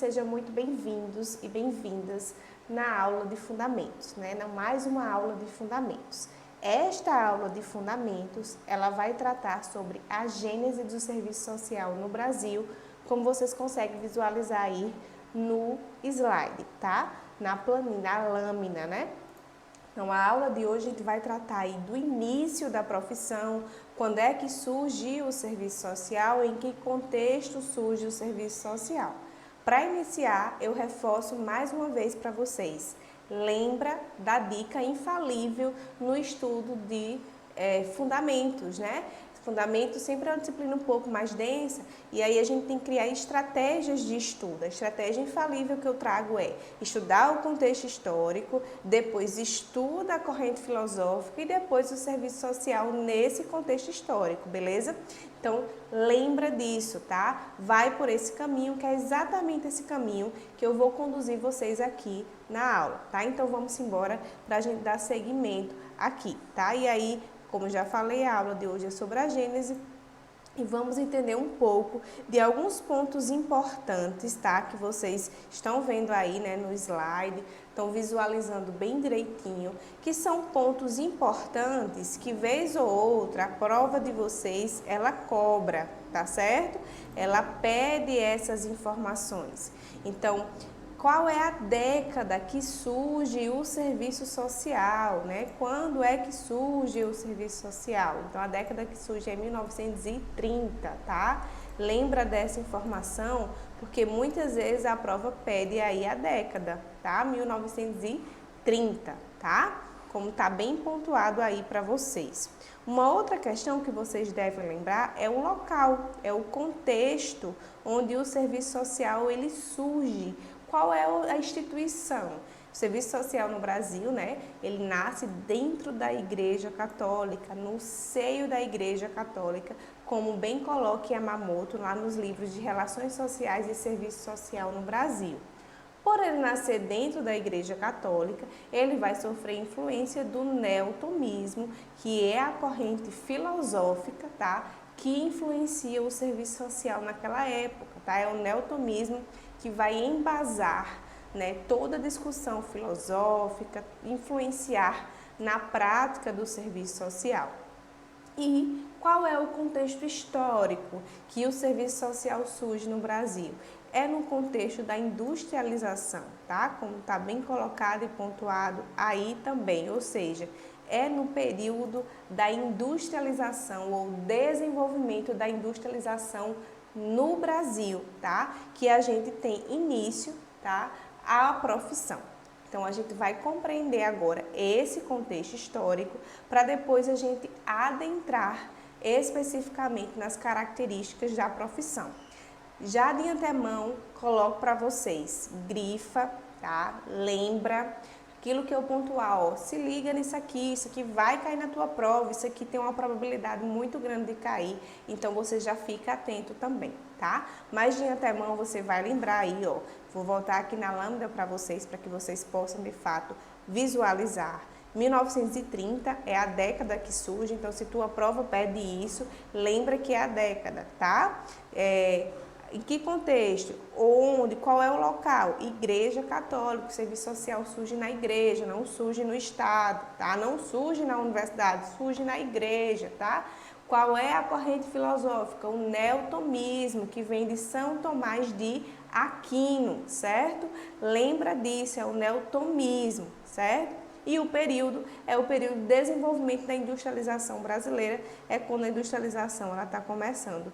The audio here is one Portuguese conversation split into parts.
sejam muito bem-vindos e bem-vindas na aula de Fundamentos, né? Mais uma aula de Fundamentos. Esta aula de Fundamentos, ela vai tratar sobre a gênese do serviço social no Brasil, como vocês conseguem visualizar aí no slide, tá? Na planilha, na lâmina, né? Então, a aula de hoje a gente vai tratar aí do início da profissão, quando é que surge o serviço social, em que contexto surge o serviço social. Para iniciar, eu reforço mais uma vez para vocês, lembra da dica infalível no estudo de fundamentos, né? Fundamentos sempre é uma disciplina um pouco mais densa e aí a gente tem que criar estratégias de estudo. A estratégia infalível que eu trago é estudar o contexto histórico, depois estuda a corrente filosófica e depois o serviço social nesse contexto histórico, beleza? Então, lembra disso, tá? Vai por esse caminho, que é exatamente esse caminho que eu vou conduzir vocês aqui na aula, tá? Então, vamos embora para a gente dar seguimento aqui, tá? E aí, como já falei, a aula de hoje é sobre a Gênese e vamos entender um pouco de alguns pontos importantes, tá? Que vocês estão vendo aí, né, no slide, estão visualizando bem direitinho, que são pontos importantes que, vez ou outra, a prova de vocês, ela cobra, tá certo? Ela pede essas informações. Então, qual é a década que surge o serviço social, né? Quando é que surge o serviço social? Então, a década que surge é 1930, tá? Lembra dessa informação, porque muitas vezes a prova pede aí a década, tá? 1930, tá? Como tá bem pontuado aí para vocês. Uma outra questão que vocês devem lembrar é o local, é o contexto onde o serviço social ele surge. Qual é a instituição? O serviço social no Brasil, né? Ele nasce dentro da Igreja Católica, no seio da Igreja Católica, como bem coloca Yamamoto lá nos livros de Relações Sociais e Serviço Social no Brasil. Por ele nascer dentro da Igreja Católica, ele vai sofrer influência do neotomismo, que é a corrente filosófica, tá? Que influencia o serviço social naquela época, tá? É o neotomismo que vai embasar, né, toda a discussão filosófica, influenciar na prática do serviço social. E qual é o contexto histórico que o serviço social surge no Brasil? É no contexto da industrialização, tá? Como está bem colocado e pontuado aí também, ou seja, é no período da industrialização ou desenvolvimento da industrialização no Brasil, tá? Que a gente tem início, tá? A profissão. Então, a gente vai compreender agora esse contexto histórico para depois a gente adentrar especificamente nas características da profissão. Já de antemão, coloco para vocês, grifa, tá? Lembra aquilo que eu pontuar, ó, se liga nisso aqui, isso aqui vai cair na tua prova, isso aqui tem uma probabilidade muito grande de cair, então você já fica atento também, tá? Mas de antemão você vai lembrar aí, ó, vou voltar aqui na lâmina para vocês, para que vocês possam de fato visualizar. 1930 é a década que surge, então se tua prova pede isso, lembra que é a década, tá? Em que contexto? Onde? Qual é o local? Igreja Católica. O serviço social surge na igreja, não surge no estado, tá? Não surge na universidade, surge na igreja, tá? Qual é a corrente filosófica? O neotomismo, que vem de São Tomás de Aquino, certo? Lembra disso, é o neotomismo, certo? E o período é o período de desenvolvimento da industrialização brasileira, é quando a industrialização ela está começando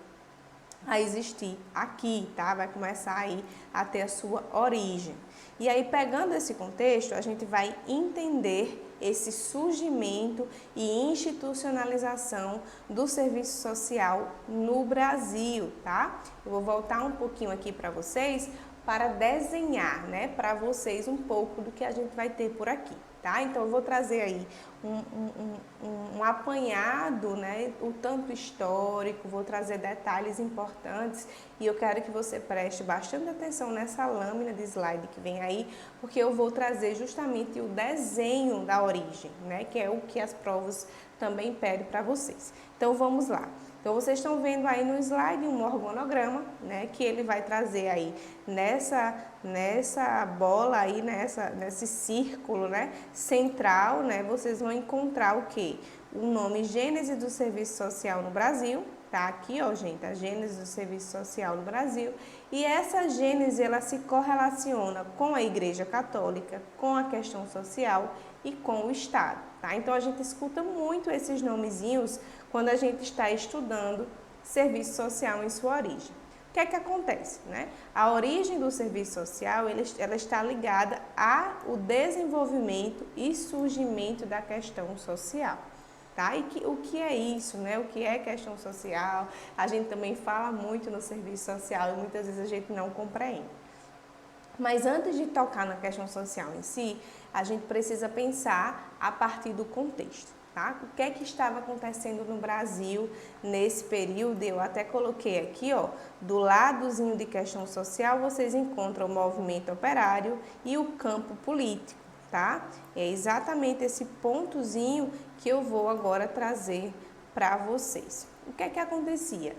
a existir aqui, tá? Vai começar aí a ter a sua origem. E aí, pegando esse contexto, a gente vai entender esse surgimento e institucionalização do serviço social no Brasil, tá? Eu vou voltar um pouquinho aqui para vocês para desenhar, né, para vocês um pouco do que a gente vai ter por aqui, tá? Então, eu vou trazer aí um apanhado, né, o tanto histórico, vou trazer detalhes importantes e eu quero que você preste bastante atenção nessa lâmina de slide que vem aí, porque eu vou trazer justamente o desenho da origem, né, que é o que as provas também pedem para vocês. Então vamos lá. Então vocês estão vendo aí no slide um organograma, né, que ele vai trazer aí nessa bola aí, nesse círculo, né, central, né, vocês vão encontrar o quê? O nome Gênese do Serviço Social no Brasil, tá aqui, ó, gente, a Gênese do Serviço Social no Brasil, e essa Gênese, ela se correlaciona com a Igreja Católica, com a questão social e com o Estado, tá? Então a gente escuta muito esses nomezinhos quando a gente está estudando serviço social em sua origem. O que é que acontece, né? A origem do serviço social, ela está ligada ao desenvolvimento e surgimento da questão social, tá? E o que é isso, né? O que é questão social? A gente também fala muito no serviço social e muitas vezes a gente não compreende. Mas antes de tocar na questão social em si, a gente precisa pensar a partir do contexto. Tá? O que é que estava acontecendo no Brasil nesse período? Eu até coloquei aqui, ó, do ladozinho de questão social, vocês encontram o movimento operário e o campo político, tá? É exatamente esse pontozinho que eu vou agora trazer para vocês. O que é que acontecia?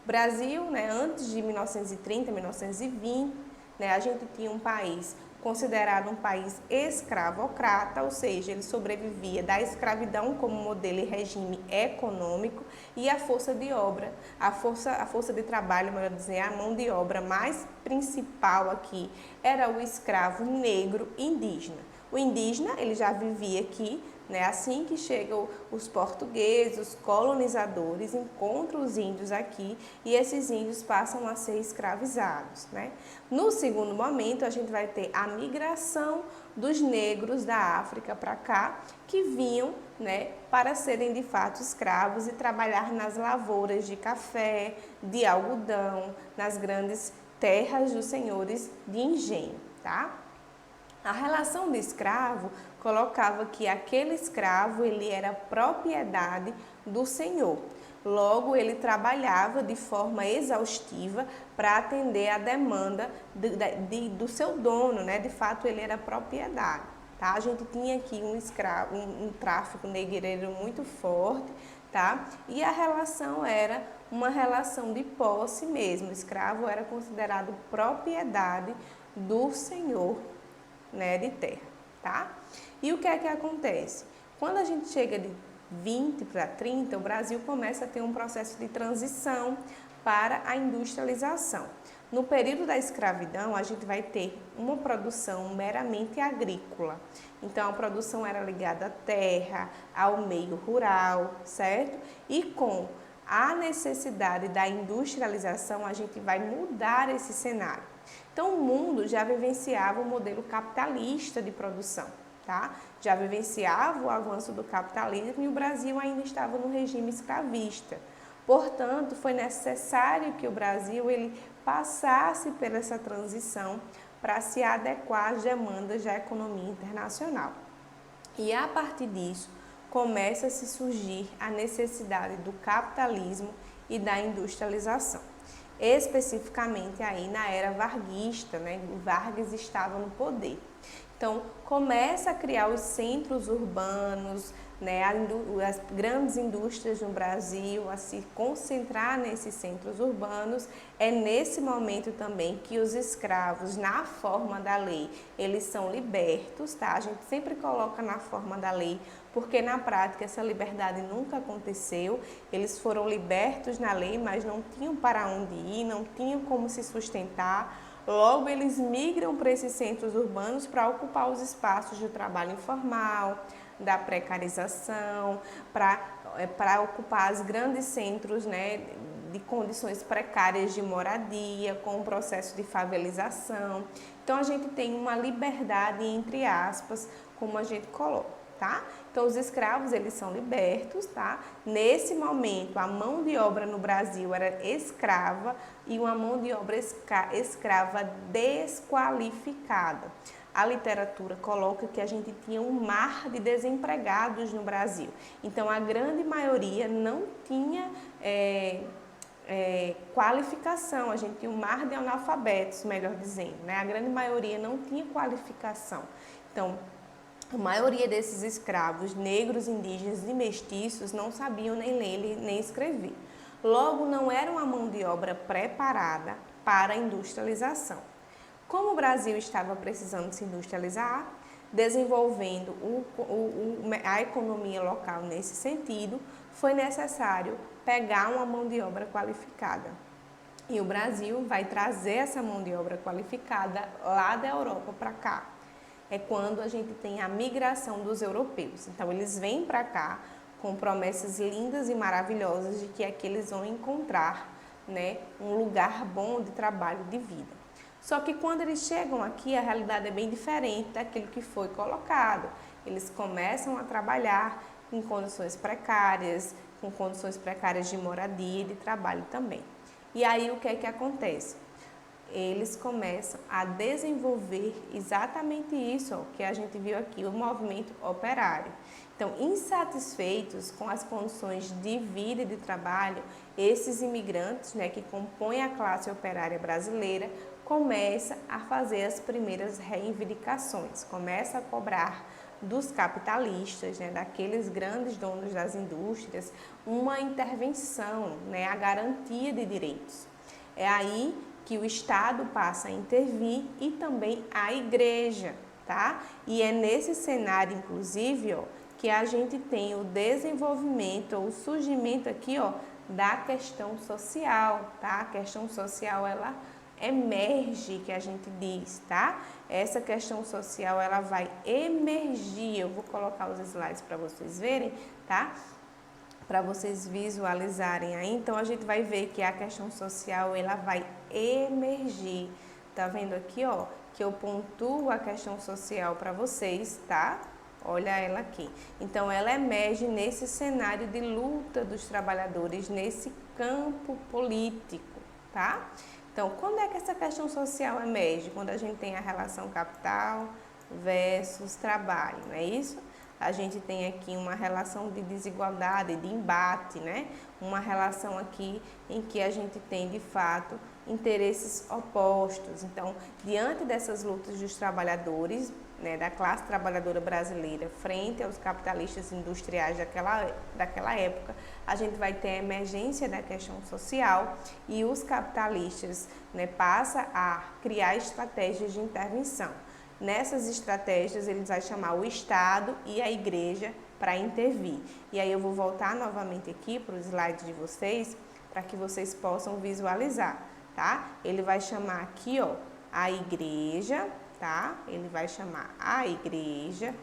O Brasil, né, antes de 1930, 1920, né, a gente tinha um país considerado um país escravocrata, ou seja, ele sobrevivia da escravidão como modelo e regime econômico e a força de obra, a força de trabalho, melhor dizer, a mão de obra mais principal aqui era o escravo negro indígena. O indígena, ele já vivia aqui, né? Assim que chegam os portugueses, os colonizadores, encontram os índios aqui e esses índios passam a ser escravizados, né? No segundo momento, a gente vai ter a migração dos negros da África para cá, que vinham, né, para serem de fato escravos e trabalhar nas lavouras de café, de algodão, nas grandes terras dos senhores de engenho, tá? A relação do escravo colocava que aquele escravo ele era propriedade do senhor. Logo, ele trabalhava de forma exaustiva para atender a demanda do seu dono, né? De fato, ele era propriedade. Tá? A gente tinha aqui um tráfico negreiro muito forte, tá? E a relação era uma relação de posse mesmo. O escravo era considerado propriedade do senhor, né, de terra, tá? E o que é que acontece? Quando a gente chega de 20 para 30, o Brasil começa a ter um processo de transição para a industrialização. No período da escravidão, a gente vai ter uma produção meramente agrícola. Então, a produção era ligada à terra, ao meio rural, certo? E com a necessidade da industrialização, a gente vai mudar esse cenário. Então, o mundo já vivenciava o modelo capitalista de produção, tá? Já vivenciava o avanço do capitalismo e o Brasil ainda estava no regime escravista. Portanto, foi necessário que o Brasil ele passasse por essa transição para se adequar às demandas da economia internacional. E a partir disso, começa a se surgir a necessidade do capitalismo e da industrialização. Especificamente aí na era varguista, né? Vargas estava no poder. Então, começa a criar os centros urbanos, né? As grandes indústrias no Brasil a se concentrar nesses centros urbanos. É nesse momento também que os escravos, na forma da lei, eles são libertos, tá? A gente sempre coloca na forma da lei, porque na prática essa liberdade nunca aconteceu. Eles foram libertos na lei, mas não tinham para onde ir, não tinham como se sustentar. Logo, eles migram para esses centros urbanos para ocupar os espaços de trabalho informal, da precarização, para ocupar os grandes centros, né, de condições precárias de moradia, com o processo de favelização. Então, a gente tem uma liberdade, entre aspas, como a gente coloca. Tá? Então, os escravos, eles são libertos, tá? Nesse momento, a mão de obra no Brasil era escrava e uma mão de obra escrava desqualificada. a literatura coloca que a gente tinha um mar de desempregados no Brasil. Então, a grande maioria não tinha qualificação, a gente tinha um mar de analfabetos, melhor dizendo, né? A grande maioria não tinha qualificação. Então, a maioria desses escravos negros, indígenas e mestiços não sabiam nem ler nem escrever. Logo, não era uma mão de obra preparada para a industrialização. Como o Brasil estava precisando se industrializar, desenvolvendo a economia local nesse sentido, foi necessário pegar uma mão de obra qualificada. E o Brasil vai trazer essa mão de obra qualificada lá da Europa para cá. É quando a gente tem a migração dos europeus. Então, eles vêm para cá com promessas lindas e maravilhosas de que aqui eles vão encontrar, né, um lugar bom de trabalho, de vida. Só que quando eles chegam aqui, a realidade é bem diferente daquilo que foi colocado. Eles começam a trabalhar em condições precárias, com condições precárias de moradia e de trabalho também. E aí o que é que acontece? Eles começam a desenvolver exatamente isso, ó, que a gente viu aqui, o movimento operário. Então, insatisfeitos com as condições de vida e de trabalho, esses imigrantes, né, que compõem a classe operária brasileira, começam a fazer as primeiras reivindicações, começa a cobrar dos capitalistas, né, daqueles grandes donos das indústrias, uma intervenção, né, a garantia de direitos. É aí que o Estado passa a intervir e também a Igreja, tá? E é nesse cenário, inclusive, ó, que a gente tem o desenvolvimento, ou o surgimento aqui, ó, da questão social, tá? A questão social, ela emerge, que a gente diz, tá? Essa questão social, ela vai emergir. Eu vou colocar os slides para vocês verem, tá? Para vocês visualizarem aí. Então, a gente vai ver que a questão social, ela vai emergir. Tá vendo aqui, ó, que eu pontuo a questão social para vocês, tá? Olha ela aqui. Então, ela emerge nesse cenário de luta dos trabalhadores, nesse campo político, tá? Então, quando é que essa questão social emerge? Quando a gente tem a relação capital versus trabalho, não é isso? A gente tem aqui uma relação de desigualdade, de embate, né? Uma relação aqui em que a gente tem, de fato, interesses opostos. Então, diante dessas lutas dos trabalhadores, né, da classe trabalhadora brasileira frente aos capitalistas industriais daquela época, a gente vai ter a emergência da questão social e os capitalistas, né, passam a criar estratégias de intervenção. Nessas estratégias, eles vão chamar o Estado e a Igreja para intervir. E aí eu vou voltar novamente aqui para os slides de vocês, para que vocês possam visualizar, tá? Ele vai chamar aqui, ó, a Igreja, tá? Ele vai chamar a Igreja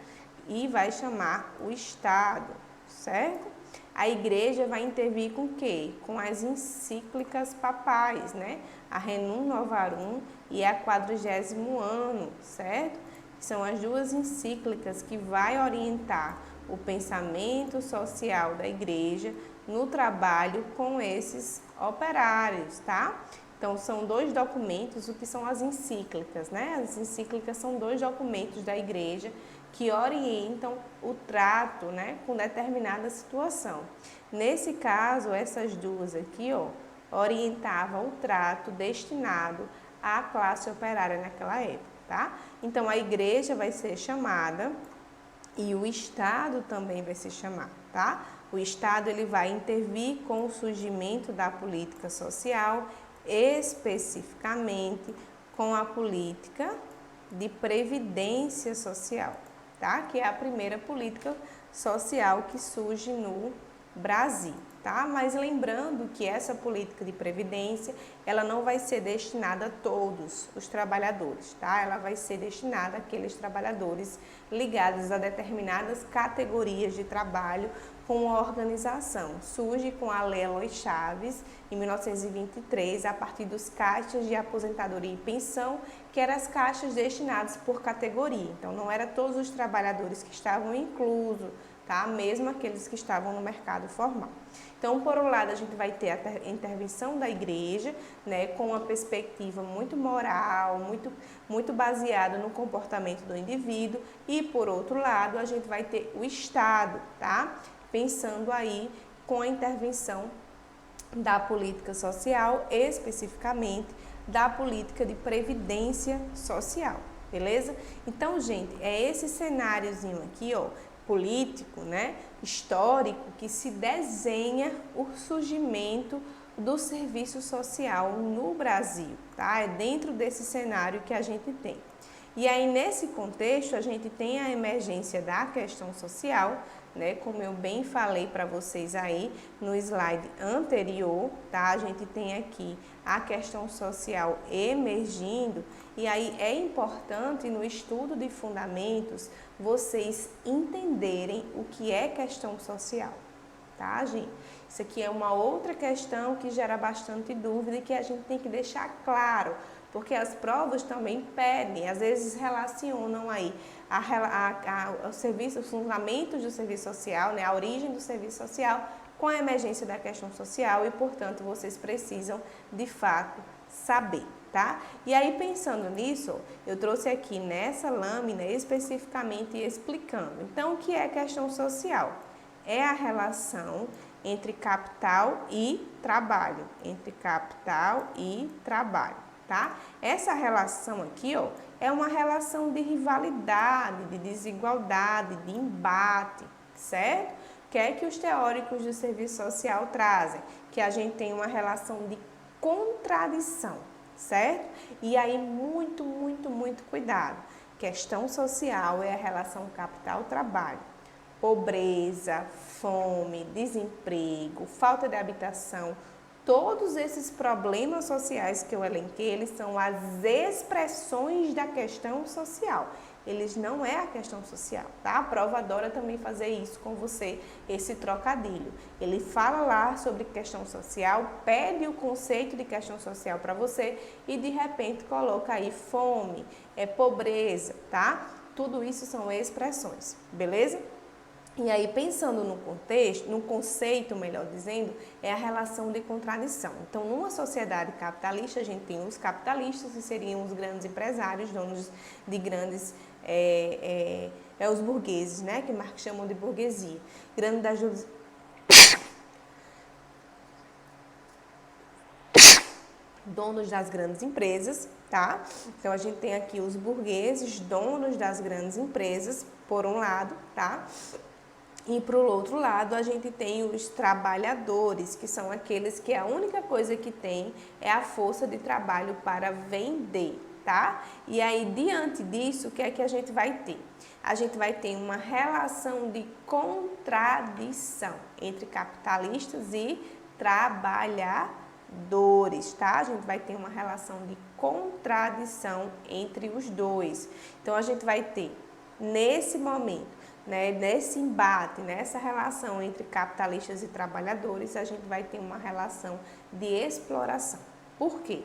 e vai chamar o Estado, certo? A Igreja vai intervir com o quê? Com as encíclicas papais, né? A Rerum Novarum e a Quadragésimo Anno, certo? São as duas encíclicas que vai orientar o pensamento social da Igreja no trabalho com esses operários, tá? Então, são dois documentos, o que são as encíclicas, né? As encíclicas são dois documentos da Igreja que orientam o trato, né, com determinada situação. Nesse caso, essas duas aqui, ó, orientavam o trato destinado à classe operária naquela época, tá? Então, a Igreja vai ser chamada e o Estado também vai se chamar, tá? O Estado, ele vai intervir com o surgimento da política social, especificamente com a política de previdência social, tá? Que é a primeira política social que surge no Brasil, tá? Mas lembrando que essa política de previdência, ela não vai ser destinada a todos os trabalhadores, tá? Ela vai ser destinada àqueles trabalhadores ligados a determinadas categorias de trabalho com a organização. Surge com a Lei Eloy Chaves, em 1923, a partir dos caixas de aposentadoria e pensão, que eram as caixas destinadas por categoria. Então, não eram todos os trabalhadores que estavam inclusos tá? Mesmo aqueles que estavam no mercado formal. Então, por um lado, a gente vai ter a intervenção da igreja, né, com uma perspectiva muito moral, muito baseada no comportamento do indivíduo, e por outro lado, a gente vai ter o Estado, tá? Pensando aí com a intervenção da política social, especificamente da política de previdência social, beleza? Então, gente, é esse cenáriozinho aqui, ó, político, né, histórico, que se desenha o surgimento do serviço social no Brasil, tá? É dentro desse cenário que a gente tem. E aí, nesse contexto, a gente tem a emergência da questão social, né? Como eu bem falei para vocês aí no slide anterior, tá? A gente tem aqui a questão social emergindo, e aí é importante no estudo de fundamentos vocês entenderem o que é questão social, tá, gente? Isso aqui é uma outra questão que gera bastante dúvida e que a gente tem que deixar claro, porque as provas também pedem, às vezes relacionam aí o serviço, os fundamentos do serviço social, né, a origem do serviço social com a emergência da questão social e, portanto, vocês precisam, de fato, saber, tá? E aí, pensando nisso, eu trouxe aqui nessa lâmina especificamente explicando. Então, o que é questão social? É a relação entre capital e trabalho, tá? Essa relação aqui, ó, é uma relação de rivalidade, de desigualdade, de embate, certo? O que é que os teóricos do serviço social trazem? Que a gente tem uma relação de contradição, certo? E aí, muito cuidado. Questão social é a relação capital-trabalho. Pobreza, fome, desemprego, falta de habitação, todos esses problemas sociais que eu elenquei, eles são as expressões da questão social. Eles não é a questão social, tá? A prova adora também fazer isso com você, esse trocadilho. Ele fala lá sobre questão social, pede o conceito de questão social para você e de repente coloca aí fome, pobreza, tá? Tudo isso são expressões, beleza? E aí, pensando no contexto, no conceito, melhor dizendo, é a relação de contradição. Então, numa sociedade capitalista, a gente tem os capitalistas, que seriam os grandes empresários, donos de grandes, os burgueses, né, que Marx chamam de burguesia. Donos das grandes empresas, tá? Então, a gente tem aqui os burgueses, donos das grandes empresas, por um lado, tá? E para o outro lado, a gente tem os trabalhadores, que são aqueles que a única coisa que tem é a força de trabalho para vender, tá? E aí, diante disso, o que é que a gente vai ter? A gente vai ter uma relação de contradição entre capitalistas e trabalhadores, tá? A gente vai ter uma relação de contradição entre os dois. Então, a gente vai ter, nesse momento, né, nesse embate, nessa relação entre capitalistas e trabalhadores, a gente vai ter uma relação de exploração. Por quê?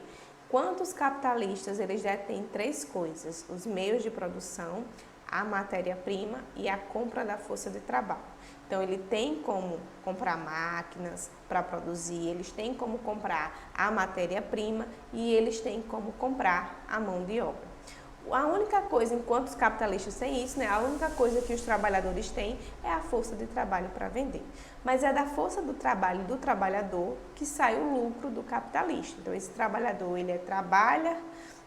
Quantos capitalistas eles detêm três coisas: os meios de produção, a matéria-prima e a compra da força de trabalho. Então, ele tem como comprar máquinas para produzir, eles têm como comprar a matéria-prima e eles têm como comprar a mão de obra. A única coisa, enquanto os capitalistas têm isso, né, a única coisa que os trabalhadores têm é a força de trabalho para vender. Mas é da força do trabalho do trabalhador que sai o lucro do capitalista. Então, esse trabalhador, ele trabalha,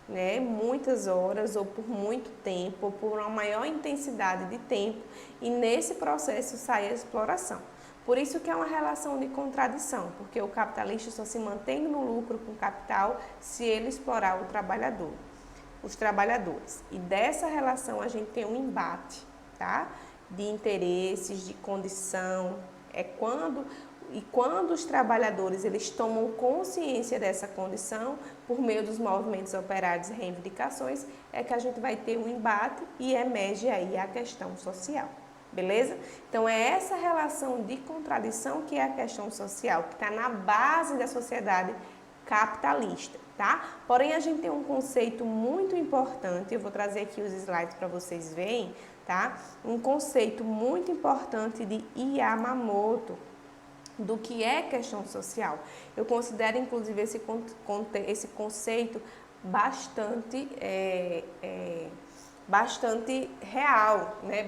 né, muitas horas ou por muito tempo, ou por uma maior intensidade de tempo, e nesse processo sai a exploração. Por isso que é uma relação de contradição, porque o capitalista só se mantém no lucro com o capital se ele explorar o trabalhador. Os trabalhadores. E dessa relação a gente tem um embate, tá? De interesses, de condição. Quando os trabalhadores eles tomam consciência dessa condição, por meio dos movimentos operários e reivindicações, é que a gente vai ter um embate e emerge aí a questão social. Beleza? Então, é essa relação de contradição que é a questão social, que está na base da sociedade capitalista, tá? Porém, a gente tem um conceito muito importante, eu vou trazer aqui os slides para vocês verem, tá? Um conceito muito importante de Yamamoto, do que é questão social. Eu considero, inclusive, esse conceito bastante real, né?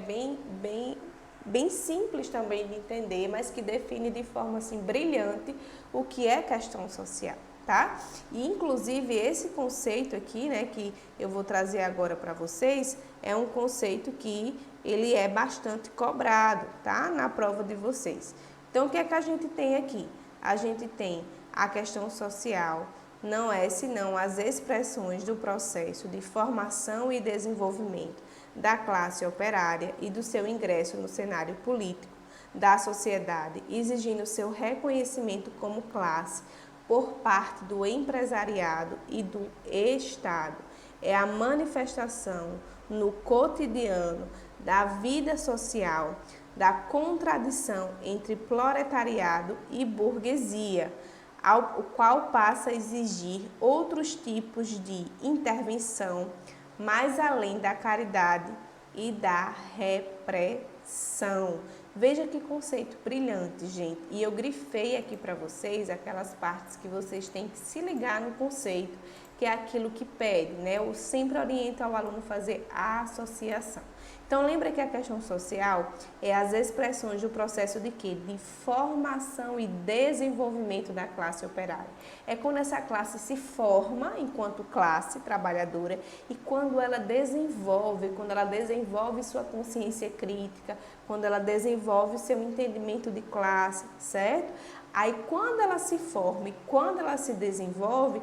Bem simples também de entender, mas que define de forma assim, brilhante o que é questão social. Tá? E inclusive esse conceito aqui, né, que eu vou trazer agora para vocês, é um conceito que ele é bastante cobrado, tá? Na prova de vocês. Então, o que é que a gente tem aqui? A gente tem a questão social, não é senão as expressões do processo de formação e desenvolvimento da classe operária e do seu ingresso no cenário político da sociedade, exigindo seu reconhecimento como classe por parte do empresariado e do Estado. É a manifestação no cotidiano da vida social da contradição entre proletariado e burguesia, o qual passa a exigir outros tipos de intervenção, mais além da caridade e da repressão. Veja que conceito brilhante, gente. E eu grifei aqui para vocês aquelas partes que vocês têm que se ligar no conceito, que é aquilo que pede, né? Eu sempre oriento ao aluno fazer a associação. Então, lembra que a questão social é as expressões do processo de quê? De formação e desenvolvimento da classe operária. É quando essa classe se forma enquanto classe trabalhadora e quando ela desenvolve sua consciência crítica, quando ela desenvolve seu entendimento de classe, certo? Aí, quando ela se forma e quando ela se desenvolve,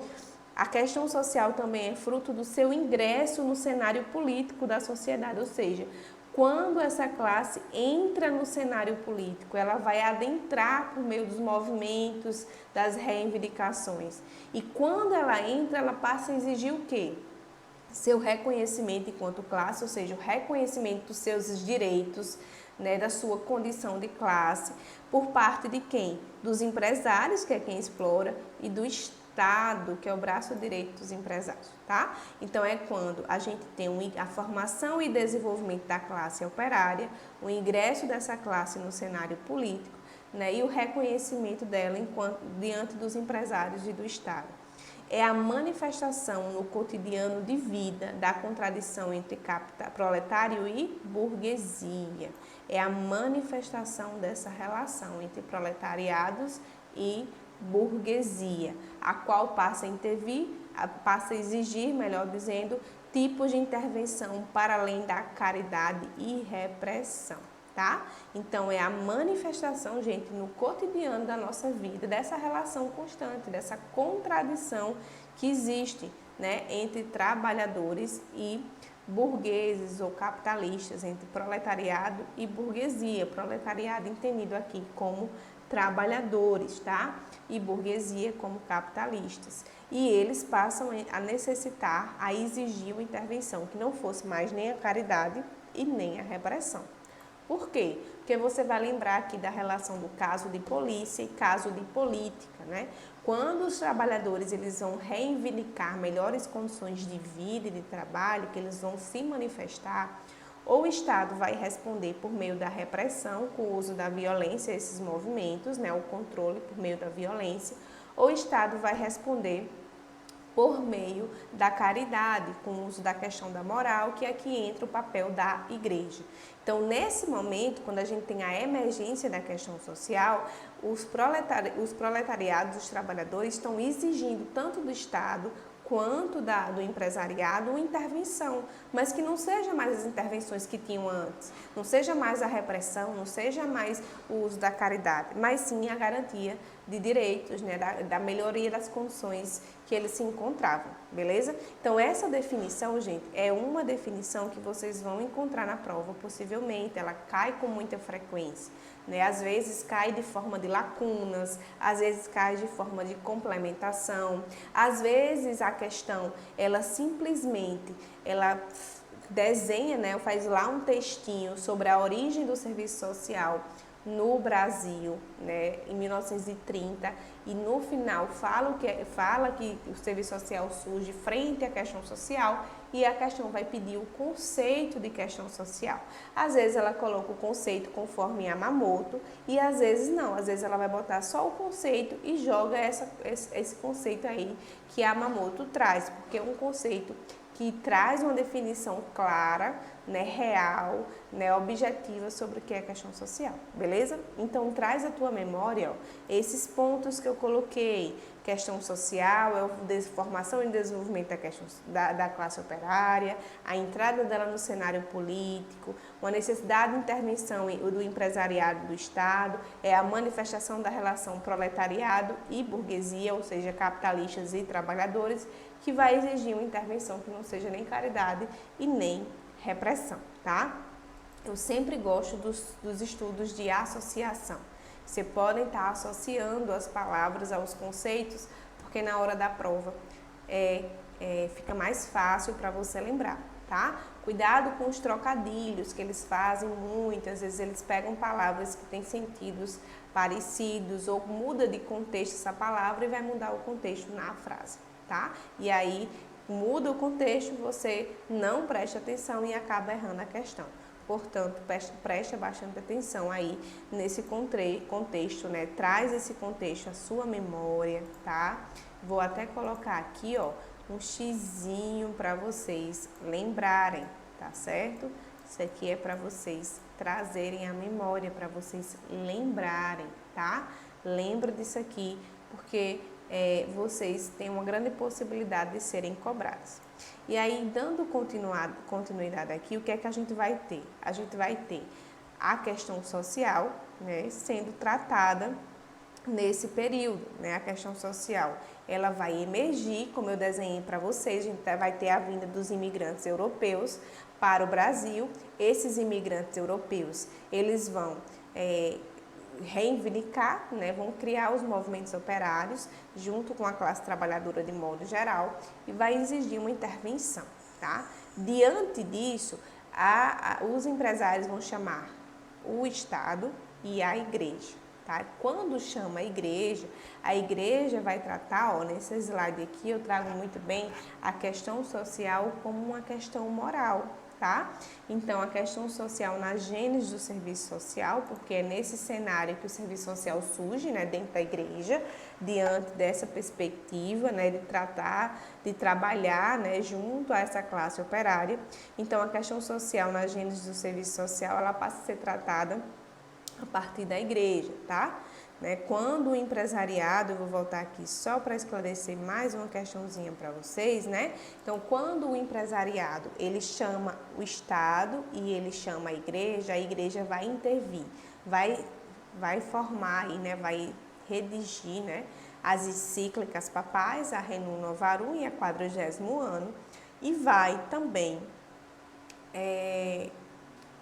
a questão social também é fruto do seu ingresso no cenário político da sociedade, ou seja, quando essa classe entra no cenário político, ela vai adentrar por meio dos movimentos, das reivindicações. E quando ela entra, ela passa a exigir o quê? Seu reconhecimento enquanto classe, ou seja, o reconhecimento dos seus direitos, né, da sua condição de classe, por parte de quem? Dos empresários, que é quem explora, e do Estado, que é o braço direito dos empresários, tá? Então, é quando a gente tem a formação e desenvolvimento da classe operária, o ingresso dessa classe no cenário político, né, e o reconhecimento dela diante dos empresários e do Estado. É a manifestação no cotidiano de vida da contradição entre proletário e burguesia. É a manifestação dessa relação entre proletariados e burguesia, a qual passa a exigir, melhor dizendo, tipos de intervenção para além da caridade e repressão, tá? Então, é a manifestação, gente, no cotidiano da nossa vida, dessa relação constante, dessa contradição que existe, né, entre trabalhadores e burgueses ou capitalistas, entre proletariado e burguesia. Proletariado entendido aqui como trabalhadores, tá? E burguesia como capitalistas. E eles passam a necessitar, a exigir uma intervenção que não fosse mais nem a caridade e nem a repressão. Por quê? Porque você vai lembrar aqui da relação do caso de polícia e caso de política, né? Quando os trabalhadores eles vão reivindicar melhores condições de vida e de trabalho, que eles vão se manifestar, ou o Estado vai responder por meio da repressão, com o uso da violência a esses movimentos, né, o controle por meio da violência, ou o Estado vai responder por meio da caridade, com o uso da questão da moral, que é aqui entra o papel da igreja. Então, nesse momento, quando a gente tem a emergência da questão social, os proletariados, os trabalhadores, estão exigindo tanto do Estado quanto do empresariado uma intervenção, mas que não seja mais as intervenções que tinham antes, não seja mais a repressão, não seja mais o uso da caridade, mas sim a garantia de direitos, né, da melhoria das condições que eles se encontravam, beleza? Então, essa definição, gente, é uma definição que vocês vão encontrar na prova, possivelmente, ela cai com muita frequência, né? Às vezes cai de forma de lacunas, às vezes cai de forma de complementação, às vezes a questão, ela simplesmente, ela desenha, né, faz lá um textinho sobre a origem do serviço social no Brasil, né, em 1930, e no final fala que o serviço social surge frente à questão social e a questão vai pedir o conceito de questão social. Às vezes ela coloca o conceito conforme Yamamoto e às vezes não, às vezes ela vai botar só o conceito e joga esse conceito aí que Yamamoto traz, porque é um conceito que traz uma definição clara, né, real, né, objetiva sobre o que é questão social, beleza? Então, traz à tua memória, ó, esses pontos que eu coloquei. Questão social é a formação e desenvolvimento da, questão, da classe operária, a entrada dela no cenário político, uma necessidade de intervenção do empresariado do Estado, é a manifestação da relação proletariado e burguesia, ou seja, capitalistas e trabalhadores, que vai exigir uma intervenção que não seja nem caridade e nem repressão, tá? Eu sempre gosto dos estudos de associação. Você podem estar associando as palavras aos conceitos, porque na hora da prova fica mais fácil para você lembrar, tá? Cuidado com os trocadilhos que eles fazem muitas vezes eles pegam palavras que têm sentidos parecidos ou muda de contexto essa palavra e vai mudar o contexto na frase, tá? E aí muda o contexto, você não presta atenção e acaba errando a questão. Portanto, preste bastante atenção aí nesse contexto, né? Traz esse contexto à sua memória, tá? Vou até colocar aqui, ó, um xizinho para vocês lembrarem, tá certo? Isso aqui é para vocês trazerem a memória, para vocês lembrarem, tá? Lembra disso aqui, porque vocês têm uma grande possibilidade de serem cobrados. E aí, dando continuidade aqui, o que é que a gente vai ter? A gente vai ter a questão social, né, sendo tratada nesse período, né? A questão social, ela vai emergir, como eu desenhei para vocês, a gente vai ter a vinda dos imigrantes europeus para o Brasil. Esses imigrantes europeus, eles vão reivindicar, né, vão criar os movimentos operários junto com a classe trabalhadora de modo geral e vai exigir uma intervenção, tá? Diante disso, os empresários vão chamar o Estado e a igreja, tá? Quando chama a igreja vai tratar, ó, nesse slide aqui eu trago muito bem a questão social como uma questão moral, tá? Então, a questão social na gênese do serviço social, porque é nesse cenário que o serviço social surge, né, dentro da igreja, diante dessa perspectiva, né, de tratar, de trabalhar, né, junto a essa classe operária. Então, a questão social na gênese do serviço social, ela passa a ser tratada a partir da igreja, tá? Né? Quando o empresariado, eu vou voltar aqui só para esclarecer mais uma questãozinha para vocês, né? Então, quando o empresariado, ele chama o Estado e ele chama a igreja vai intervir, vai formar aí, né? Vai redigir, né? As encíclicas papais, a Renum Novarum e a 40º ano, e vai também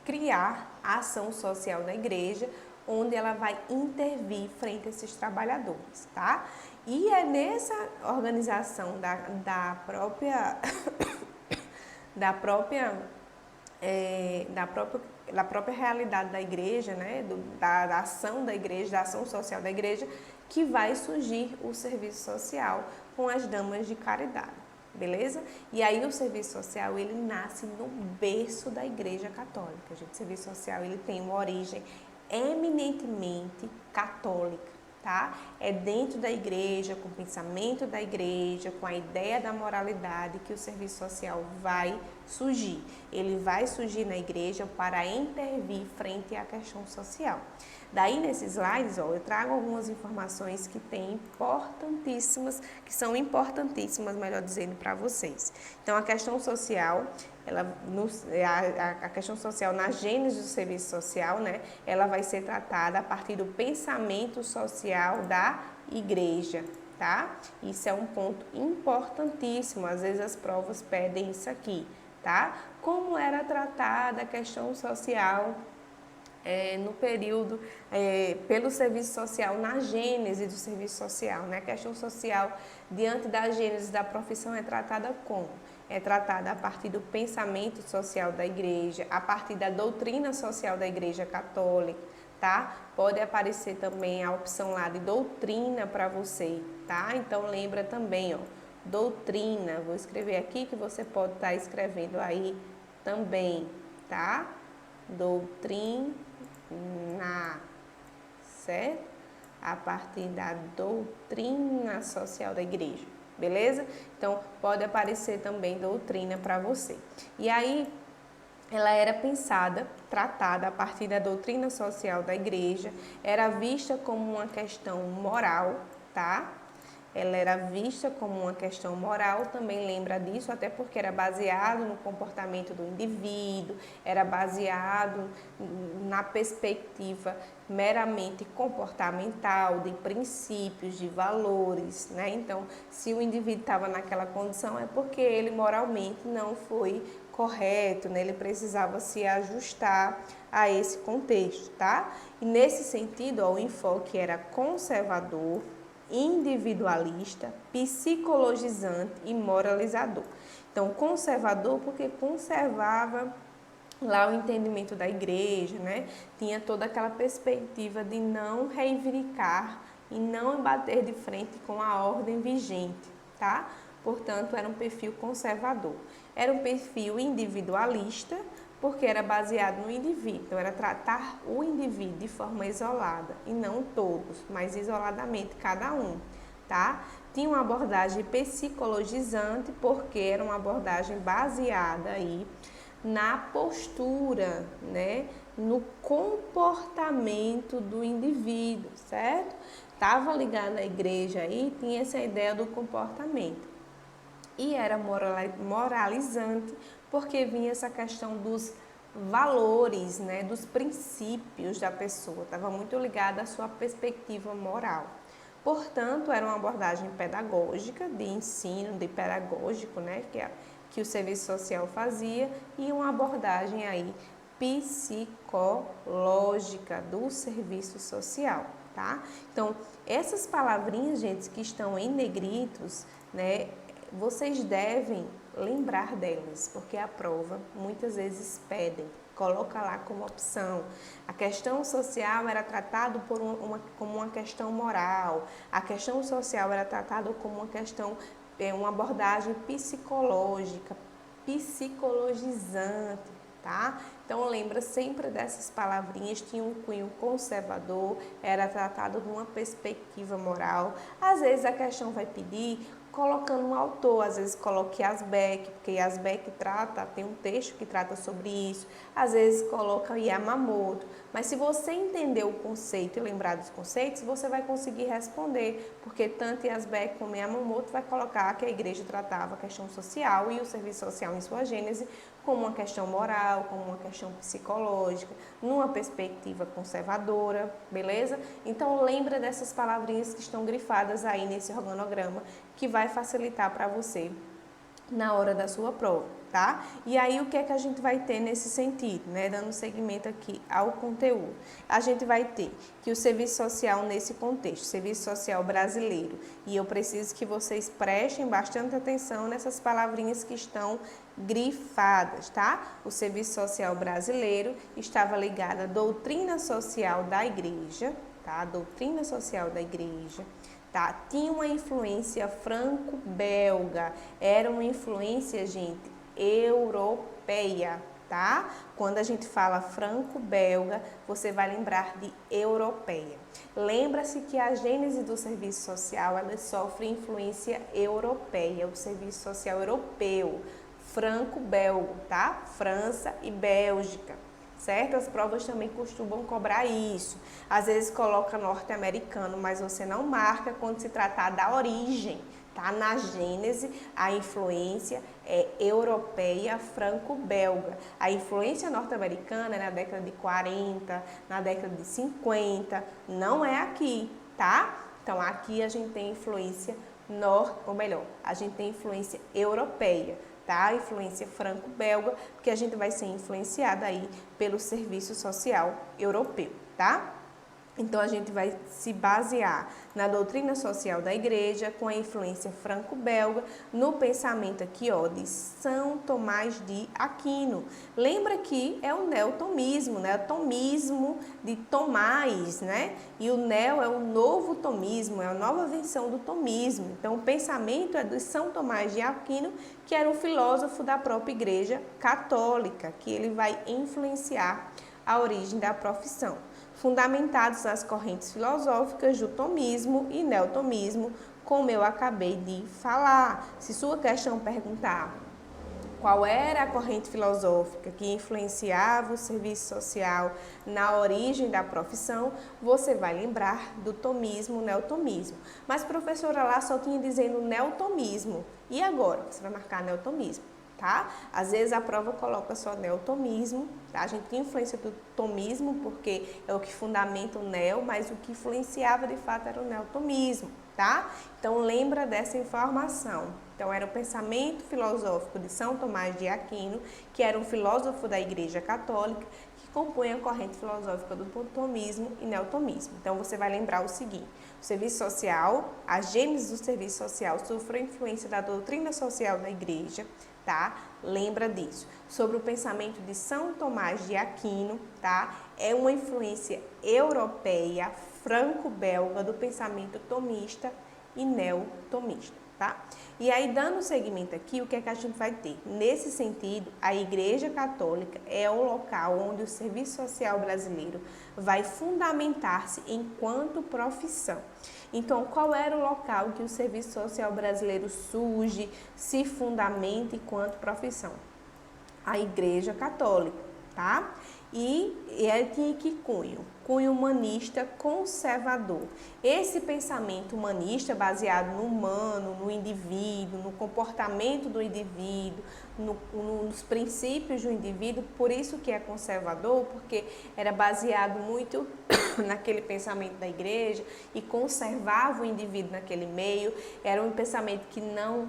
criar a ação social da igreja, onde ela vai intervir frente a esses trabalhadores, tá? E é nessa organização da própria realidade da igreja, né? Da ação da igreja, da ação social da igreja, que vai surgir o serviço social com as damas de caridade. Beleza? E aí o serviço social, ele nasce no berço da Igreja Católica, gente. O serviço social, ele tem uma origem eminentemente católica, tá? É dentro da igreja, com o pensamento da igreja, com a ideia da moralidade que o serviço social vai surgir. Ele vai surgir na igreja para intervir frente à questão social. Daí, nesses slides, ó, eu trago algumas informações que são importantíssimas, melhor dizendo, para vocês. Então, a questão social, a questão social na gênese do serviço social, né, ela vai ser tratada a partir do pensamento social da igreja, tá? Isso é um ponto importantíssimo, às vezes as provas pedem isso aqui, tá? Como era tratada a questão social no período, pelo serviço social, na gênese do serviço social, né? A questão social, diante da gênese da profissão, é tratada como? É tratada a partir do pensamento social da igreja, a partir da doutrina social da igreja católica, tá? Pode aparecer também a opção lá de doutrina para você, tá? Então, lembra também, ó, doutrina. Vou escrever aqui que você pode estar escrevendo aí também, tá? Doutrina, certo? A partir da doutrina social da igreja, beleza? Então, pode aparecer também doutrina para você. E aí, ela era pensada, tratada a partir da doutrina social da igreja, era vista como uma questão moral, tá? Ela era vista como uma questão moral, também lembra disso, até porque era baseado no comportamento do indivíduo, era baseado na perspectiva meramente comportamental, de princípios, de valores, né? Então, se o indivíduo estava naquela condição, é porque ele moralmente não foi correto, né? Ele precisava se ajustar a esse contexto, tá? E nesse sentido, ó, o enfoque era conservador, individualista, psicologizante e moralizador. Então, conservador porque conservava lá o entendimento da igreja, né? Tinha toda aquela perspectiva de não reivindicar e não bater de frente com a ordem vigente, tá? Portanto, era um perfil conservador. Era um perfil individualista, porque era baseado no indivíduo, então era tratar o indivíduo de forma isolada, e não todos, mas isoladamente cada um, tá? Tinha uma abordagem psicologizante, porque era uma abordagem baseada aí na postura, né? No comportamento do indivíduo, certo? Estava ligado à igreja aí, tinha essa ideia do comportamento. E era moralizante, porque vinha essa questão dos valores, né, dos princípios da pessoa, estava muito ligada à sua perspectiva moral. Portanto, era uma abordagem pedagógica, de ensino, de pedagógico, né, que o serviço social fazia, e uma abordagem aí psicológica do serviço social, tá? Então, essas palavrinhas, gente, que estão em negritos, né, vocês devem lembrar delas, porque a prova muitas vezes pedem, coloca lá como opção. A questão social era tratada como uma questão moral, a questão social era tratada como uma questão, uma abordagem psicológica, psicologizante, tá? Então lembra sempre dessas palavrinhas, tinha um cunho conservador, era tratado de uma perspectiva moral. Às vezes a questão vai pedir colocando um autor, às vezes coloque Yazbek, porque Yazbek tem um texto que trata sobre isso, às vezes coloca Yamamoto, mas se você entender o conceito e lembrar dos conceitos, você vai conseguir responder, porque tanto Yazbek como Yamamoto vai colocar que a igreja tratava a questão social e o serviço social em sua gênese como uma questão moral, como uma questão psicológica, numa perspectiva conservadora, beleza? Então lembra dessas palavrinhas que estão grifadas aí nesse organograma, que vai facilitar para você na hora da sua prova, tá? E aí o que é que a gente vai ter nesse sentido, né? Dando seguimento aqui ao conteúdo. A gente vai ter que o serviço social nesse contexto, serviço social brasileiro, e eu preciso que vocês prestem bastante atenção nessas palavrinhas que estão grifadas, tá? O serviço social brasileiro estava ligado à doutrina social da igreja, tá? A doutrina social da igreja. Tá? Tinha uma influência franco-belga, era uma influência, gente, europeia, tá? Quando a gente fala franco-belga, você vai lembrar de europeia. Lembra-se que a gênese do serviço social, ela sofre influência europeia, o serviço social europeu, franco-belgo, tá? França e Bélgica. Certo? As provas também costumam cobrar isso. Às vezes coloca norte-americano, mas você não marca quando se tratar da origem, tá? Na gênese, a influência é europeia, franco-belga. A influência norte-americana é na década de 40, na década de 50, não é aqui, tá? Então, aqui a gente tem influência a gente tem influência europeia. Tá? Influência franco-belga, porque a gente vai ser influenciada aí pelo serviço social europeu, tá? Então, a gente vai se basear na doutrina social da igreja, com a influência franco-belga, no pensamento aqui, ó, de São Tomás de Aquino. Lembra que é o neotomismo, né? O tomismo de Tomás, né? E o neo é o novo tomismo, é a nova versão do tomismo. Então, o pensamento é de São Tomás de Aquino, que era um filósofo da própria igreja católica, que ele vai influenciar a origem da profissão, fundamentados nas correntes filosóficas do tomismo e neotomismo, como eu acabei de falar. Se sua questão perguntar qual era a corrente filosófica que influenciava o serviço social na origem da profissão, você vai lembrar do tomismo, neotomismo. Mas, professora, lá só tinha dizendo neotomismo. E agora? Você vai marcar neotomismo. Tá? Às vezes a prova coloca só neotomismo, tá? A gente tem influência do tomismo, porque é o que fundamenta o neo, mas o que influenciava de fato era o neotomismo, tá? Então lembra dessa informação. Então era o pensamento filosófico de São Tomás de Aquino, que era um filósofo da Igreja Católica, que compõe a corrente filosófica do tomismo e neotomismo. Então você vai lembrar o seguinte: o serviço social, a gênese do serviço social sofreu influência da doutrina social da Igreja, tá? Lembra disso. Sobre o pensamento de São Tomás de Aquino, tá? É uma influência europeia, franco-belga, do pensamento tomista e neotomista, tá? E aí, dando seguimento aqui, o que é que a gente vai ter? Nesse sentido, a Igreja Católica é o local onde o serviço social brasileiro vai fundamentar-se enquanto profissão. Então, qual era o local que o serviço social brasileiro surge, se fundamenta enquanto profissão? A Igreja Católica, tá? E tinha que cunho humanista conservador. Esse pensamento humanista baseado no humano, no indivíduo, no comportamento do indivíduo, nos princípios do indivíduo, por isso que é conservador, porque era baseado muito naquele pensamento da igreja e conservava o indivíduo naquele meio. Era um pensamento que não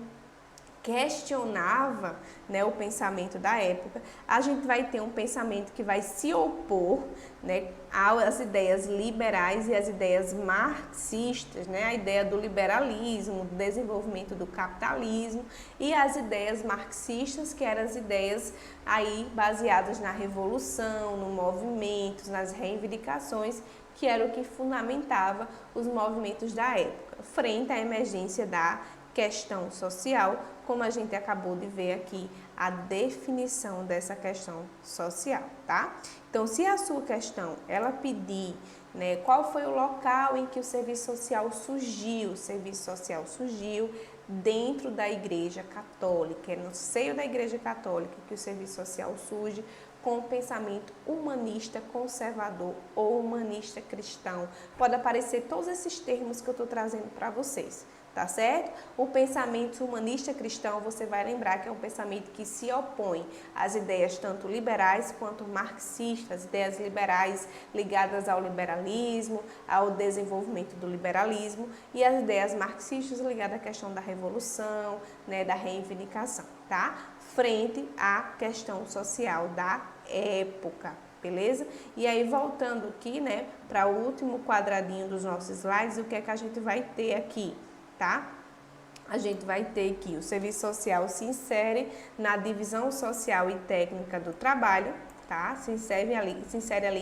questionava, né, o pensamento da época. A gente vai ter um pensamento que vai se opor, né, às ideias liberais e às ideias marxistas, né, a ideia do liberalismo, do desenvolvimento do capitalismo, e as ideias marxistas, que eram as ideias aí baseadas na revolução, no movimento, nas reivindicações, que era o que fundamentava os movimentos da época, frente à emergência da questão social, como a gente acabou de ver aqui a definição dessa questão social, tá? Então, se a sua questão, ela pedir, né, qual foi o local em que o serviço social surgiu? O serviço social surgiu dentro da Igreja Católica, é no seio da Igreja Católica que o serviço social surge, com o pensamento humanista conservador ou humanista cristão. Pode aparecer todos esses termos que eu estou trazendo para vocês, tá certo? O pensamento humanista cristão, você vai lembrar que é um pensamento que se opõe às ideias tanto liberais quanto marxistas, ideias liberais ligadas ao liberalismo, ao desenvolvimento do liberalismo, e as ideias marxistas ligadas à questão da revolução, né, da reivindicação, tá? Frente à questão social da época, beleza? E aí, voltando aqui, né, para o último quadradinho dos nossos slides, o que é que a gente vai ter aqui, tá? A gente vai ter que o serviço social se insere na divisão social e técnica do trabalho, tá? Se insere ali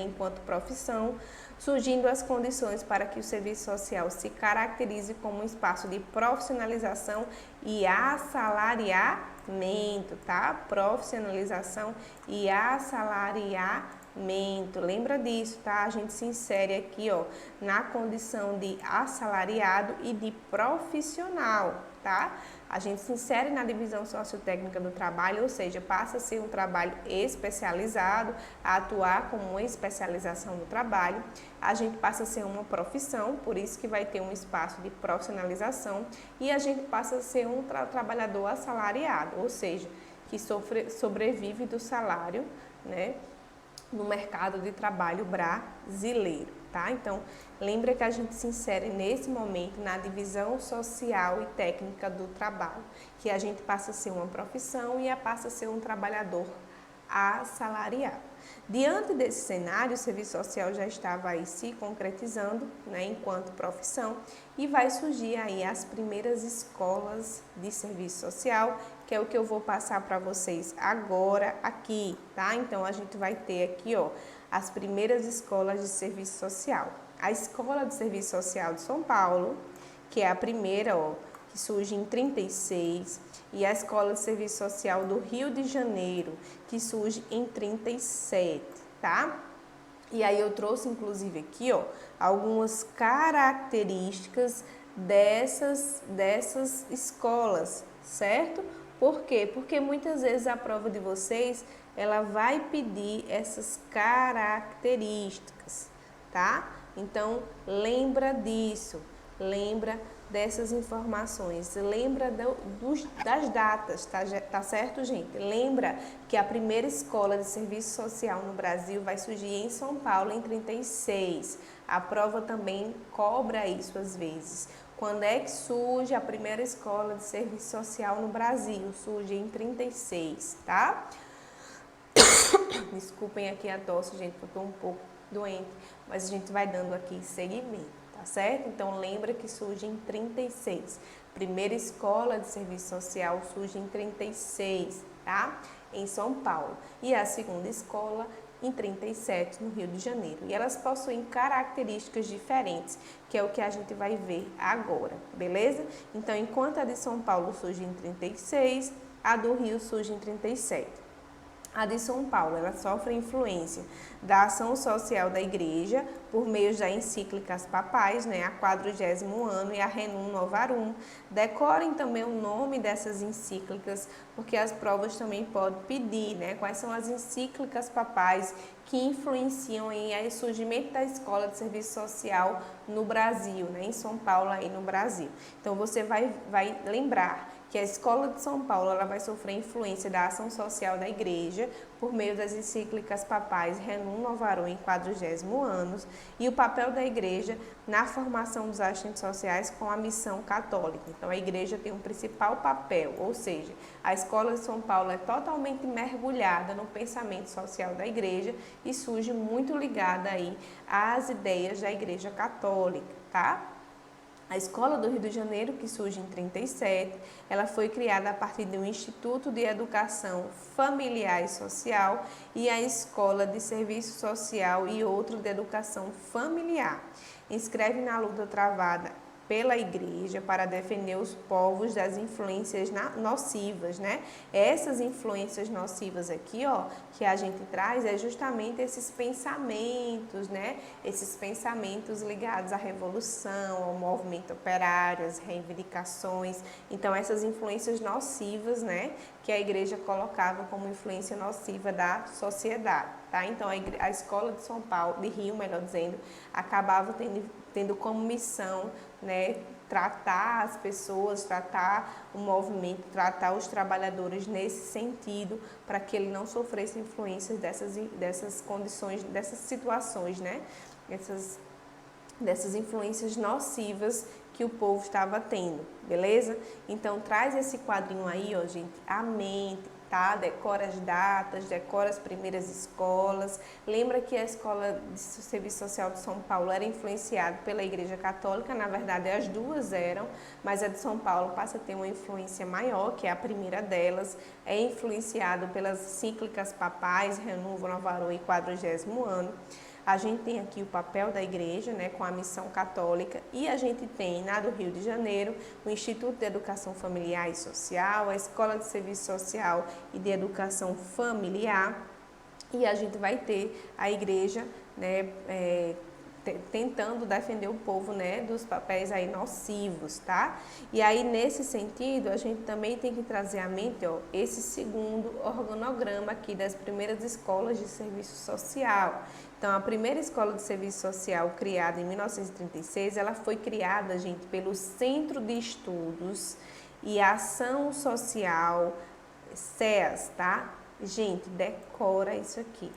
enquanto profissão, surgindo as condições para que o serviço social se caracterize como um espaço de profissionalização e assalariamento, tá? Profissionalização e assalariamento. Lembra disso, tá? A gente se insere aqui, ó, na condição de assalariado e de profissional, tá? A gente se insere na divisão sociotécnica do trabalho, ou seja, passa a ser um trabalho especializado, a atuar como uma especialização do trabalho. A gente passa a ser uma profissão, por isso que vai ter um espaço de profissionalização, e a gente passa a ser um trabalhador assalariado, ou seja, que sobrevive do salário, né, no mercado de trabalho brasileiro, tá? Então, lembra que a gente se insere nesse momento na divisão social e técnica do trabalho, que a gente passa a ser uma profissão e passa a ser um trabalhador assalariado. Diante desse cenário, o serviço social já estava aí se concretizando, né, enquanto profissão, e vai surgir aí as primeiras escolas de serviço social, que é o que eu vou passar para vocês agora aqui, tá? Então, a gente vai ter aqui, ó, as primeiras escolas de serviço social. A Escola de Serviço Social de São Paulo, que é a primeira, ó, que surge em 36, e a Escola de Serviço Social do Rio de Janeiro, que surge em 37, tá? E aí eu trouxe, inclusive, aqui, ó, algumas características dessas escolas, certo? Por quê? Porque muitas vezes a prova de vocês, ela vai pedir essas características, tá? Então, lembra disso, lembra dessas informações, lembra das datas, tá certo, gente? Lembra que a primeira escola de serviço social no Brasil vai surgir em São Paulo em 36. A prova também cobra isso às vezes. Quando é que surge a primeira escola de serviço social no Brasil? Surge em 36, tá? Desculpem aqui a tosse, gente, porque eu estou um pouco doente, mas a gente vai dando aqui seguimento. Tá certo? Então, lembra que surge em 36. Primeira escola de serviço social surge em 36, tá? Em São Paulo. E a segunda escola em 37, no Rio de Janeiro. E elas possuem características diferentes, que é o que a gente vai ver agora, beleza? Então, enquanto a de São Paulo surge em 36, a do Rio surge em 37. A de São Paulo, ela sofre influência da ação social da Igreja por meio das encíclicas papais, né, a 40º ano e a Renum Novarum. Decorem também o nome dessas encíclicas, porque as provas também podem pedir, né, quais são as encíclicas papais que influenciam em surgimento da escola de serviço social no Brasil, né, em São Paulo aí no Brasil. Então você vai lembrar que a Escola de São Paulo ela vai sofrer influência da ação social da Igreja por meio das encíclicas papais Renum Novarum em 40º anos e o papel da Igreja na formação dos agentes sociais com a missão católica. Então, a Igreja tem um principal papel, ou seja, a Escola de São Paulo é totalmente mergulhada no pensamento social da Igreja e surge muito ligada aí às ideias da Igreja Católica, tá? A Escola do Rio de Janeiro, que surge em 37, ela foi criada a partir de um Instituto de Educação Familiar e Social e a Escola de Serviço Social e outro de Educação Familiar. Inscreve na luta travada pela Igreja para defender os povos das influências nocivas, né? Essas influências nocivas aqui, ó, que a gente traz é justamente esses pensamentos, né? Esses pensamentos ligados à revolução, ao movimento operário, às reivindicações. Então, essas influências nocivas, né? Que a Igreja colocava como influência nociva da sociedade, tá? Então, a Escola de São Paulo, de Rio, melhor dizendo, acabava tendo como missão, né, tratar as pessoas, tratar o movimento, tratar os trabalhadores nesse sentido, para que ele não sofresse influências dessas condições, dessas situações, né, dessas influências nocivas que o povo estava tendo, beleza? Então, traz esse quadrinho aí, ó, gente, à mente, tá? Decora as datas, decora as primeiras escolas. Lembra que a Escola de Serviço Social de São Paulo era influenciada pela Igreja Católica, na verdade as duas eram, mas a de São Paulo passa a ter uma influência maior, que é a primeira delas, é influenciada pelas encíclicas papais, Renum Novarum e 40º ano. A gente tem aqui o papel da Igreja, né, com a missão católica, e a gente tem na do Rio de Janeiro o Instituto de Educação Familiar e Social, a Escola de Serviço Social e de Educação Familiar, e a gente vai ter a Igreja, né, tentando defender o povo, né, dos papéis aí nocivos, tá? E aí, nesse sentido, a gente também tem que trazer à mente, ó, esse segundo organograma aqui das primeiras escolas de serviço social. Então, a primeira escola de serviço social criada em 1936, ela foi criada, gente, pelo Centro de Estudos e Ação Social, CEAS, tá? Gente, decora isso aqui.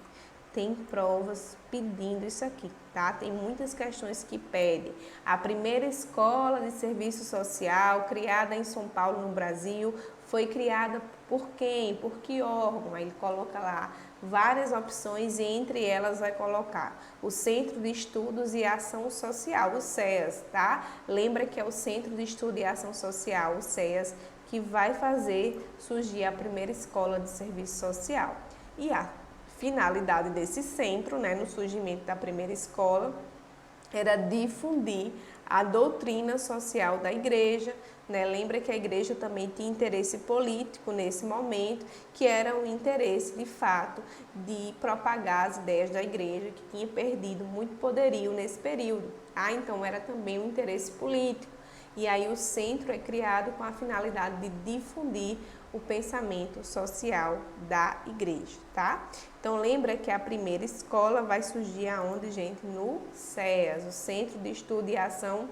Tem provas pedindo isso aqui, tá? Tem muitas questões que pedem. A primeira escola de serviço social criada em São Paulo, no Brasil, Foi criada por quem? Por que órgão? Aí ele coloca lá várias opções e entre elas vai colocar o Centro de Estudos e Ação Social, o CEAS, tá? Lembra que é o Centro de Estudo e Ação Social, o CEAS, que vai fazer surgir a primeira escola de serviço social. E a finalidade desse centro, né, no surgimento da primeira escola, era difundir a doutrina social da igreja, né? Lembra que a igreja também tinha interesse político nesse momento, que era o interesse, de fato, de propagar as ideias da igreja, que tinha perdido muito poderio nesse período. Ah, então era também um interesse político. E aí o centro é criado com a finalidade de difundir o pensamento social da igreja, tá? Então lembra que a primeira escola vai surgir aonde, gente? No CEAS, o Centro de Estudo e Ação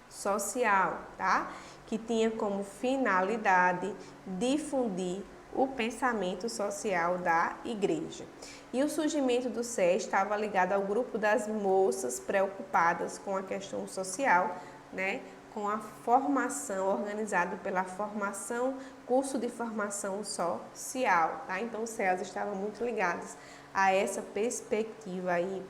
Social, tá? Que tinha como finalidade difundir o pensamento social da igreja. E o surgimento do CEAS estava ligado ao grupo das moças preocupadas com a questão social, né? Com a formação, organizado pela formação, curso de formação social, tá? Então, os CEAS estavam muito ligados a essa perspectiva aí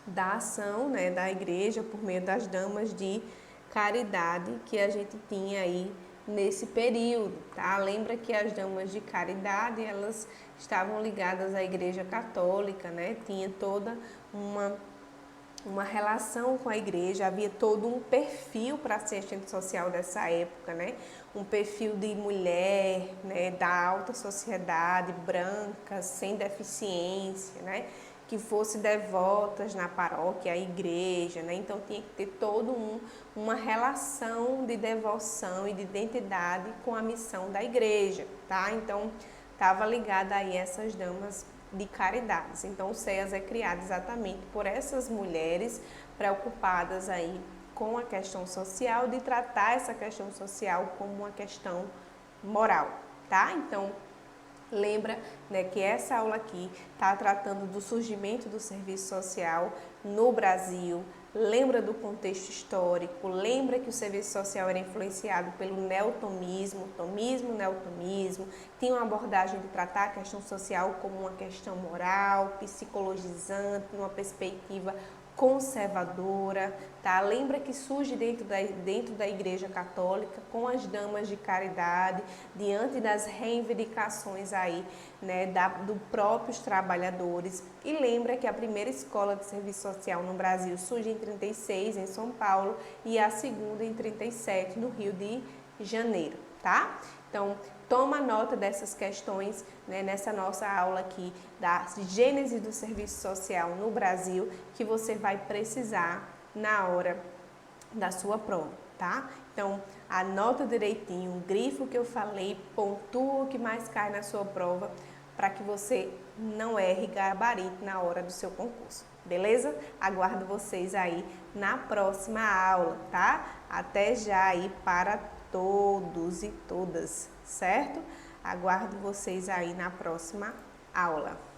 da ação, né, da igreja por meio das damas de caridade que a gente tinha aí nesse período, tá? Lembra que as damas de caridade, elas estavam ligadas à Igreja Católica, né? Tinha toda uma relação com a igreja, havia todo um perfil para ser assistente social dessa época, né? Um perfil de mulher, né, da alta sociedade, branca, sem deficiência, né? Que fosse devotas na paróquia, à igreja, né? Então tinha que ter toda uma relação de devoção e de identidade com a missão da igreja, tá? Então estava ligada aí essas damas de caridades. Então o CEAS é criado exatamente por essas mulheres preocupadas aí com a questão social, de tratar essa questão social como uma questão moral, tá? Então lembra, né, que essa aula aqui está tratando do surgimento do serviço social no Brasil. Lembra do contexto histórico, lembra que o serviço social era influenciado pelo neotomismo, neotomismo, tinha uma abordagem de tratar a questão social como uma questão moral, psicologizante, numa perspectiva conservadora, tá? Lembra que surge dentro da Igreja Católica com as damas de caridade, diante das reivindicações aí, né, dos próprios trabalhadores. E lembra que a primeira escola de serviço social no Brasil surge em 36, em São Paulo, e a segunda em 37, no Rio de Janeiro, tá? Então, toma nota dessas questões, né, nessa nossa aula aqui da gênese do serviço social no Brasil, que você vai precisar na hora da sua prova, tá? Então, anota direitinho, o grifo que eu falei, pontua o que mais cai na sua prova, para que você não erre gabarito na hora do seu concurso, beleza? Aguardo vocês aí na próxima aula, tá? Até já aí para todos e todas, certo? Aguardo vocês aí na próxima aula.